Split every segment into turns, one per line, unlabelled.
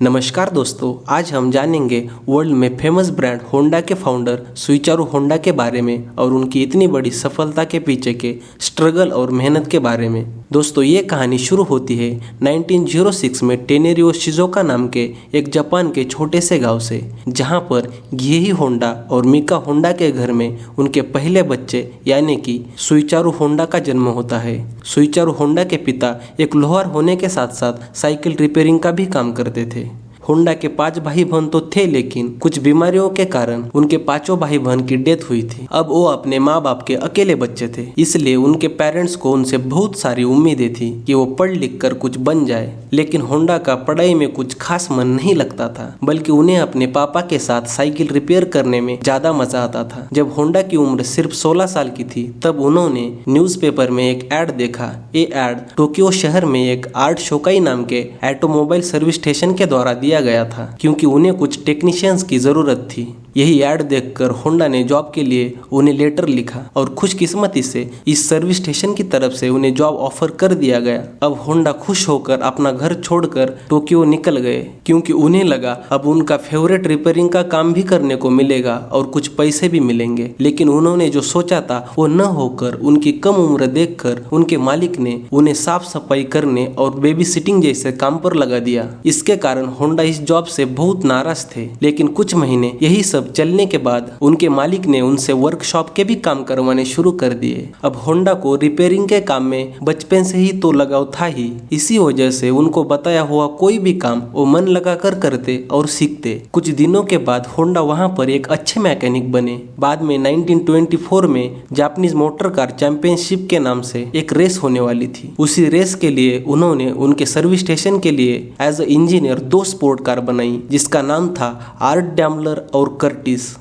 नमस्कार दोस्तों, आज हम जानेंगे वर्ल्ड में फेमस ब्रांड होंडा के फाउंडर सुइचारू होंडा के बारे में और उनकी इतनी बड़ी सफलता के पीछे के स्ट्रगल और मेहनत के बारे में। दोस्तों, ये कहानी शुरू होती है 1906 में टेनेरियो शिजुओका नाम के एक जापान के छोटे से गांव से, जहां पर गिएही होंडा और मिका होंडा के घर में उनके पहले बच्चे यानी कि सुइचारू होंडा का जन्म होता है। सुइचारू होंडा के पिता एक लोहार होने के साथ साथ साइकिल रिपेयरिंग का भी काम करते थे। होंडा के 5 भाई बहन तो थे, लेकिन कुछ बीमारियों के कारण उनके 5 भाई बहन की डेथ हुई थी। अब वो अपने माँ बाप के अकेले बच्चे थे, इसलिए उनके पेरेंट्स को उनसे बहुत सारी उम्मीदें थी कि वो पढ़ लिख कर कुछ बन जाए। लेकिन होंडा का पढ़ाई में कुछ खास मन नहीं लगता था, बल्कि उन्हें अपने पापा के साथ साइकिल रिपेयर करने में ज्यादा मजा आता था। जब होंडा की उम्र सिर्फ 16 साल की थी, तब उन्होंने न्यूज़पेपर में एक एड देखा। ये एड टोक्यो शहर में एक आर्ट शोकाई नाम के ऑटोमोबाइल सर्विस स्टेशन के द्वारा दिया गया था, क्योंकि उन्हें कुछ टेक्नीशियंस की जरूरत थी। यही ऐड देखकर होंडा ने जॉब के लिए उन्हें लेटर लिखा और खुशकिस्मती से इस सर्विस स्टेशन की तरफ से उन्हें जॉब ऑफर कर दिया गया। अब होंडा खुश होकर अपना घर छोड़कर टोक्यो निकल गए, क्योंकि उन्हें लगा अब उनका फेवरेट रिपेयरिंग का काम भी करने को मिलेगा और कुछ पैसे भी मिलेंगे। लेकिन उन्होंने जो सोचा था वो न होकर उनकी कम उम्र देखकर उनके मालिक ने उन्हें साफ सफाई करने और बेबी सिटिंग जैसे काम पर लगा दिया। इसके कारण होंडा इस जॉब से बहुत नाराज थे। लेकिन कुछ महीने यही सब चलने के बाद उनके मालिक ने उनसे वर्कशॉप के भी काम करवाने शुरू कर दिए। अब होंडा को रिपेयरिंग के काम में बचपन से ही तो लगाव था ही, इसी वजह से उनको बताया हुआ कोई भी काम वो मन लगाकर करते और सीखते। कुछ दिनों के बाद होंडा वहां पर एक अच्छे मैकेनिक बने। बाद में 1924 में जापानीज मोटर कार चैंपियनशिप के नाम से एक रेस होने वाली थी। उसी रेस के लिए उन्होंने उनके सर्विस स्टेशन के लिए as a engineer 2 sport car बनाई, जिसका नाम था आर्ट डैम्बलर और कर्टिस।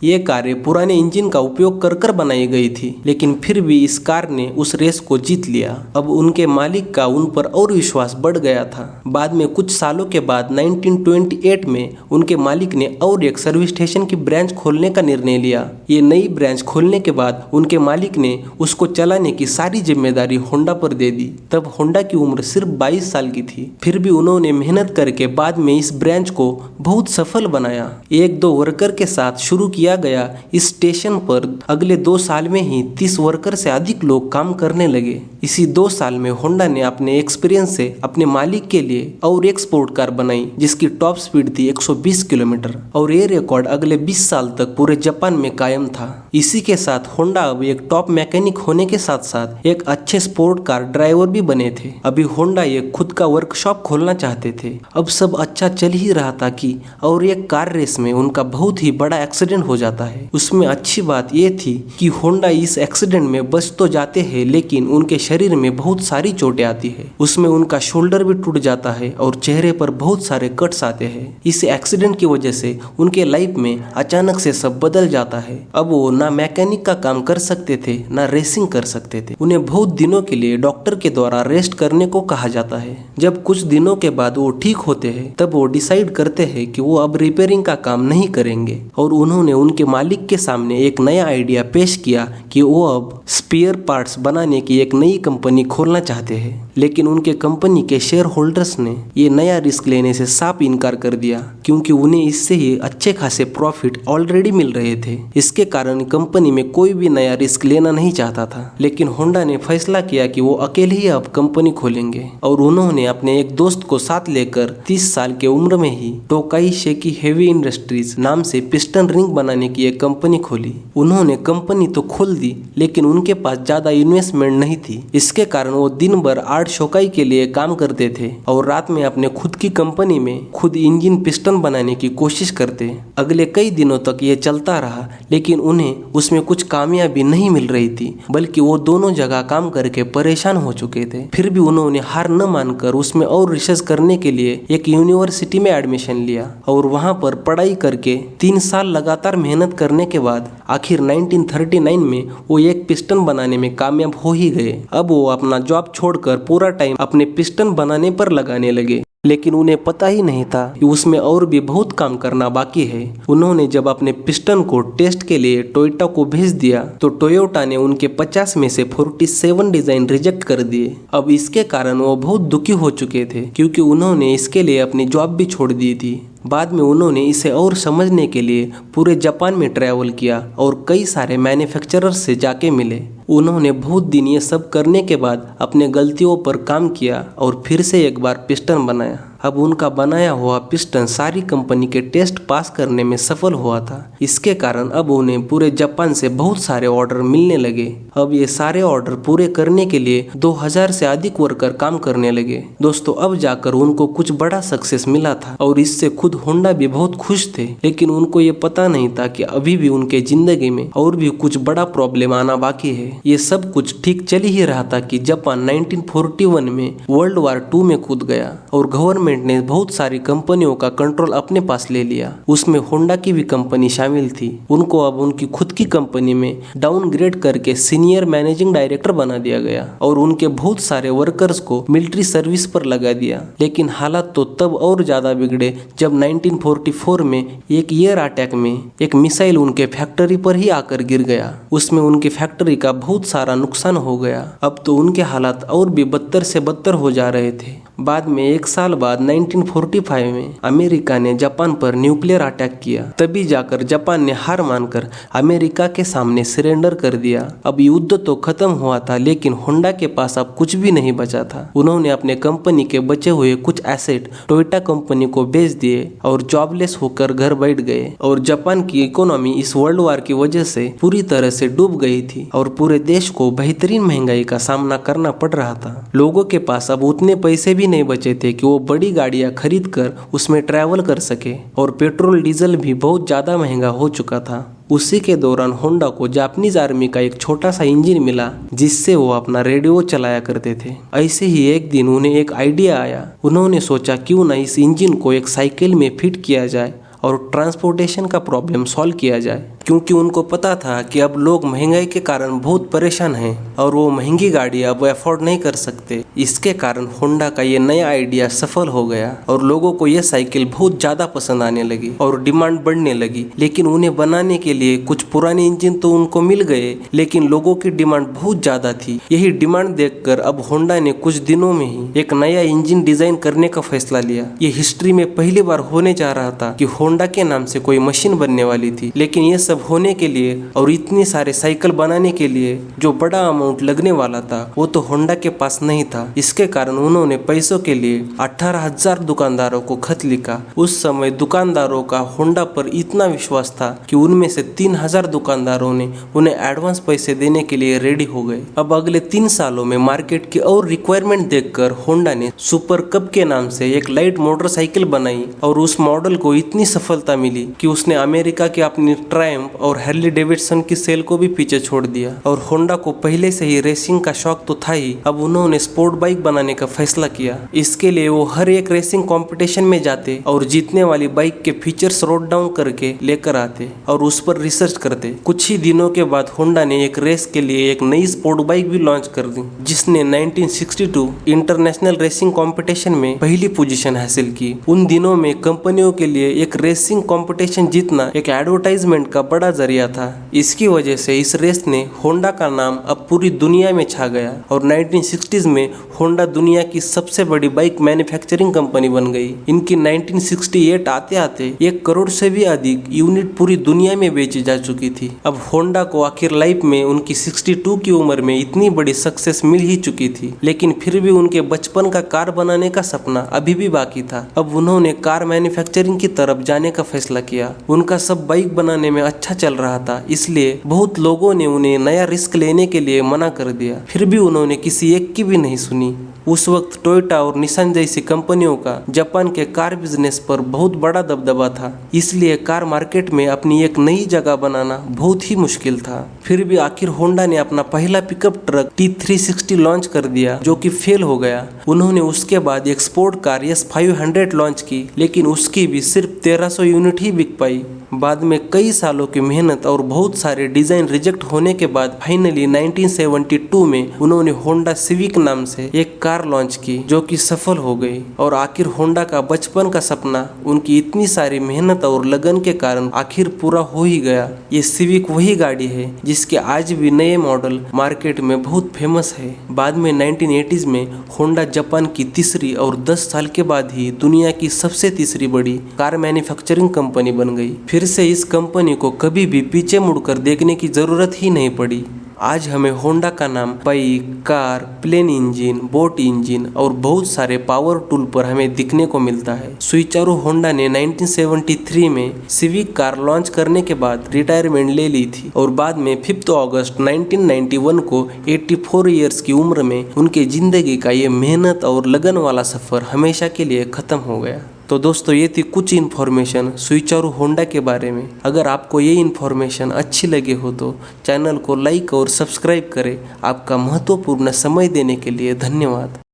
ये कारें पुराने इंजन का उपयोग कर बनाई गई थी, लेकिन फिर भी इस कार ने उस रेस को जीत लिया। अब उनके मालिक का उन पर और विश्वास बढ़ गया था। बाद में कुछ सालों के बाद 1928 में उनके मालिक ने और एक सर्विस स्टेशन की ब्रांच खोलने का निर्णय लिया। ये नई ब्रांच खोलने के बाद उनके मालिक ने उसको चलाने की सारी जिम्मेदारी होंडा पर दे दी। तब होंडा की उम्र सिर्फ 22 साल की थी। फिर भी उन्होंने मेहनत करके बाद में इस ब्रांच को बहुत सफल बनाया। 1-2 वर्कर के साथ शुरू किया गया इस स्टेशन पर अगले 2 साल में ही 30 वर्कर से अधिक लोग काम करने लगे। इसी 2 साल में होंडा ने अपने एक्सपीरियंस से अपने मालिक के लिए और एक स्पोर्ट कार बनाई, जिसकी टॉप स्पीड थी 120 किलोमीटर, और ये रिकॉर्ड अगले 20 साल तक पूरे जापान में कायम था। इसी के साथ होंडा अब एक टॉप मैकेनिक होने के साथ साथ एक अच्छे स्पोर्ट कार ड्राइवर भी बने थे। अभी होंडा एक खुद का वर्कशॉप खोलना चाहते थे। अब सब अच्छा चल ही रहा था कि और एक कार रेस में उनका बहुत ही बड़ा एक्सीडेंट हो जाता है। उसमें अच्छी बात यह थी कि होंडा इस एक्सीडेंट में बच तो जाते हैं, लेकिन उनके शरीर में बहुत सारी चोटें आती है। उसमें उनका शोल्डर भी टूट जाता है और चेहरे पर बहुत सारे कट्स आते हैं। इस एक्सीडेंट की वजह से उनके लाइफ में अचानक से सब बदल जाता है। अब वो ना मैकेनिक का काम कर सकते थे, ना रेसिंग कर सकते थे। उन्हें बहुत दिनों के लिए डॉक्टर के द्वारा रेस्ट करने को कहा जाता है। जब कुछ दिनों के बाद वो ठीक होते हैं, तब वो डिसाइड करते हैं कि वो अब रिपेयरिंग का काम नहीं करेंगे, और उन्होंने उनके मालिक के सामने एक नया आइडिया पेश किया कि वो अब स्पेयर पार्ट्स बनाने की एक नई कंपनी खोलना चाहते हैं। लेकिन उनके कंपनी के शेयर होल्डर्स ने ये नया रिस्क लेने से साफ इनकार कर दिया, क्योंकि उन्हें इससे ही अच्छे खासे प्रॉफिट ऑलरेडी मिल रहे थे। इसके कारण कंपनी में कोई भी नया रिस्क लेना नहीं चाहता था। लेकिन होंडा ने फैसला किया कि वो अकेले ही अब कंपनी खोलेंगे, और उन्होंने अपने एक दोस्त को साथ लेकर 30 साल के उम्र में ही टोकाई शेकी हेवी इंडस्ट्रीज नाम से पिस्टन रिंग बनाने की एक कंपनी खोली। उन्होंने कंपनी तो खोल दी, लेकिन उनके पास ज्यादा इन्वेस्टमेंट नहीं थी। इसके कारण वो दिन भर आर्ट शोकाई के लिए काम करते थे और रात में अपने खुद की कंपनी में खुद इंजन पिस्टन बनाने की कोशिश करते। अगले कई दिनों तक ये चलता रहा, लेकिन उन्हें उसमें कुछ कामयाबी नहीं मिल रही थी, बल्कि वो दोनों जगह काम करके परेशान हो चुके थे। फिर भी उन्होंने हार न मानकर उसमें और रिसर्च करने के लिए एक यूनिवर्सिटी में एडमिशन लिया, और वहां पर पढ़ाई करके 3 साल लगातार मेहनत करने के बाद आखिर 1939 में वो एक पिस्टन बनाने में कामयाब हो ही गए। अब वो अपना जॉब छोड़कर पूरा टाइम अपने पिस्टन बनाने पर लगाने लगे। लेकिन उन्हें पता ही नहीं था कि उसमें और भी बहुत काम करना बाकी है। उन्होंने जब अपने पिस्टन को टेस्ट के लिए टोयोटा को भेज दिया तो टोयोटा ने उनके 50 में से 47 डिजाइन रिजेक्ट कर दिए। अब इसके कारण वो बहुत दुखी हो चुके थे क्योंकि उन्होंने इसके लिए अपनी जॉब भी छोड़ दी थी। बाद में उन्होंने इसे और समझने के लिए पूरे जापान में ट्रैवल किया और कई सारे मैन्युफैक्चरर से जाके मिले। उन्होंने बहुत दिन ये सब करने के बाद अपने गलतियों पर काम किया और फिर से एक बार पिस्टन बनाया। अब उनका बनाया हुआ पिस्टन सारी कंपनी के टेस्ट पास करने में सफल हुआ था। इसके कारण अब उन्हें पूरे जापान से बहुत सारे ऑर्डर मिलने लगे। अब ये सारे ऑर्डर पूरे करने के लिए 2000 से अधिक वर्कर काम करने लगे। दोस्तों, अब जाकर उनको कुछ बड़ा सक्सेस मिला था और इससे खुद होंडा भी बहुत खुश थे। लेकिन उनको ये पता नहीं था कि अभी भी उनके जिंदगी में और भी कुछ बड़ा प्रॉब्लम आना बाकी है। ये सब कुछ ठीक चल ही रहा था कि जापान 1941 में वर्ल्ड वार 2 में कूद गया और गवर्नमेंट ने बहुत सारी कंपनियों का कंट्रोल अपने पास ले लिया। उसमें होंडा की भी कंपनी शामिल थी। उनको अब उनकी खुद की कंपनी में डाउनग्रेड करके सीनियर मैनेजिंग डायरेक्टर बना दिया गया और उनके बहुत सारे वर्कर्स को मिलिट्री सर्विस पर लगा दिया। लेकिन हालात तो तब और ज्यादा बिगड़े जब 1944 में एक एयर अटैक में एक मिसाइल उनके फैक्ट्री पर ही आकर गिर गया। उसमें उनकी फैक्ट्री का बहुत सारा नुकसान हो गया। अब तो उनके हालात और भी बदतर से बदतर हो जा रहे थे। बाद में एक साल बाद 1945 में अमेरिका ने जापान पर न्यूक्लियर अटैक किया। तभी जाकर जापान ने हार मानकर अमेरिका के सामने सरेंडर कर दिया। अब युद्ध तो खत्म हुआ था लेकिन होंडा के पास अब कुछ भी नहीं बचा था। उन्होंने अपने कंपनी के बचे हुए कुछ एसेट टोयोटा कंपनी को बेच दिए और जॉबलेस होकर घर बैठ गए। और जापान की इकोनॉमी इस वर्ल्ड वार की वजह से पूरी तरह से डूब गई थी और पूरे देश को बेहतरीन महंगाई का सामना करना पड़ रहा था। लोगों के पास अब उतने पैसे भी नहीं बचे थे कि वो बड़ी गाड़ियां खरीद कर उसमें ट्रैवल कर सके और पेट्रोल डीजल भी बहुत ज्यादा महंगा हो चुका था। उसी के दौरान होंडा को जापानीज आर्मी का एक छोटा सा इंजन मिला जिससे वो अपना रेडियो चलाया करते थे। ऐसे ही एक दिन उन्हें एक आइडिया आया। उन्होंने सोचा क्यों न इस इंजन को एक साइकिल में फिट किया जाए और ट्रांसपोर्टेशन का प्रॉब्लम सॉल्व किया जाए, क्योंकि उनको पता था कि अब लोग महंगाई के कारण बहुत परेशान हैं और वो महंगी गाड़ी अब अफोर्ड नहीं कर सकते। इसके कारण होंडा का ये नया आइडिया सफल हो गया और लोगों को ये साइकिल बहुत ज्यादा पसंद आने लगी और डिमांड बढ़ने लगी। लेकिन उन्हें बनाने के लिए कुछ पुराने इंजन तो उनको मिल गए लेकिन लोगों की डिमांड बहुत ज्यादा थी। यही डिमांड देखकर अब होंडा ने कुछ दिनों में ही एक नया इंजन डिजाइन करने का फैसला लिया। ये हिस्ट्री में पहली बार होने जा रहा था कि होंडा के नाम से कोई मशीन बनने वाली थी। लेकिन ये सब होने के लिए और इतनी सारे साइकिल बनाने के लिए जो बड़ा अमाउंट लगने वाला था वो तो होंडा के पास नहीं था। इसके कारण उन्होंने पैसों के लिए 18,000 दुकानदारों को खत लिखा। उस समय दुकानदारों का होंडा पर इतना विश्वास था कि उनमें से 3,000 दुकानदारों ने उन्हें एडवांस पैसे देने के लिए रेडी हो गए। अब अगले 3 सालों में मार्केट की और रिक्वायरमेंट देखकर होंडा ने सुपर कप के नाम से एक लाइट मोटरसाइकिल बनाई और उस मॉडल को इतनी सफलता मिली कि उसने अमेरिका के अपनी ट्रायम्फ और हार्ले डेविडसन की सेल को भी पीछे छोड़ दिया। और होंडा को पहले से ही रेसिंग का शौक तो था ही, अब उन्होंने स्पोर्ट बाइक बनाने का फैसला किया। इसके लिए वो हर एक रेसिंग कंपटीशन में जाते और जीतने वाली बाइक के फीचर्स नोट डाउन करके लेकर आते और उस पर रिसर्च करते। कुछ ही दिनों के बाद होंडा ने एक रेस के लिए एक नई स्पोर्ट बाइक भी लॉन्च कर दी जिसने 1962 इंटरनेशनल रेसिंग कंपटीशन में पहली पोजीशन हासिल की। उन दिनों में कंपनियों के लिए एक रेसिंग कंपटीशन जीतना एक एडवर्टाइजमेंट का बड़ा जरिया था। इसकी वजह से इस रेस ने होंडा का नाम अब पूरी दुनिया में छा गया और 1960s में होंडा दुनिया की सबसे बड़ी बाइक मैन्युफैक्चरिंग कंपनी बन गई। इनकी 1968 आते आते 1 करोड़ से भी अधिक यूनिट पूरी दुनिया में बेची जा चुकी थी। अब होंडा को आखिर लाइफ में उनकी 62 की उम्र में इतनी बड़ी सक्सेस मिल ही चुकी थी, लेकिन फिर भी उनके बचपन का कार बनाने का सपना अभी भी बाकी था। अब उन्होंने कार मैन्युफैक्चरिंग की तरफ जाने का फैसला किया। उनका सब बाइक बनाने में अच्छा चल रहा था, इसलिए बहुत लोगों ने उन्हें नया रिस्क लेने के लिए मना कर दिया। फिर भी उन्होंने किसी एक की भी नहीं सुनी। उस वक्त टोयोटा और निसान जैसी कंपनियों का जापान के कार बिजनेस पर बहुत बड़ा दबदबा था, इसलिए कार मार्केट में अपनी एक नई जगह बनाना बहुत ही मुश्किल था। फिर भी आखिर होंडा ने अपना पहला पिकअप ट्रक T360 लॉन्च कर दिया जो कि फेल हो गया। उन्होंने उसके बाद एक स्पोर्ट कार S500 लॉन्च की, लेकिन उसकी भी सिर्फ 1300 यूनिट ही बिक पाई। बाद में कई सालों की मेहनत और बहुत सारे डिजाइन रिजेक्ट होने के बाद फाइनली 1972 में उन्होंने होंडा सिविक नाम से एक कार कार लॉन्च की जो कि सफल हो गई और आखिर होंडा का बचपन का सपना उनकी इतनी सारी मेहनत और लगन के कारण आखिर पूरा हो ही गया। ये सिविक वही गाड़ी है जिसके आज भी नए मॉडल मार्केट में बहुत फेमस है। बाद में 1980s में होंडा जापान की तीसरी और 10 साल के बाद ही दुनिया की सबसे तीसरी बड़ी कार मैन्युफैक्चरिंग कंपनी बन गई। फिर से इस कंपनी को कभी भी पीछे मुड़कर देखने की जरूरत ही नहीं पड़ी। आज हमें होंडा का नाम bike, car, plane engine, boat engine और बहुत सारे पावर टूल पर हमें दिखने को मिलता है। सुइचारू होंडा ने 1973 में सिविक कार लॉन्च करने के बाद रिटायरमेंट ले ली थी और बाद में 5 अगस्त 1991 को 84 ईयर्स की उम्र में उनके जिंदगी का ये मेहनत और लगन वाला सफर हमेशा के लिए खत्म हो गया। तो दोस्तों ये थी कुछ इन्फॉर्मेशन सुइचारू होंडा के बारे में। अगर आपको ये इन्फॉर्मेशन अच्छी लगे हो तो चैनल को लाइक और सब्सक्राइब करें। आपका महत्वपूर्ण समय देने के लिए धन्यवाद।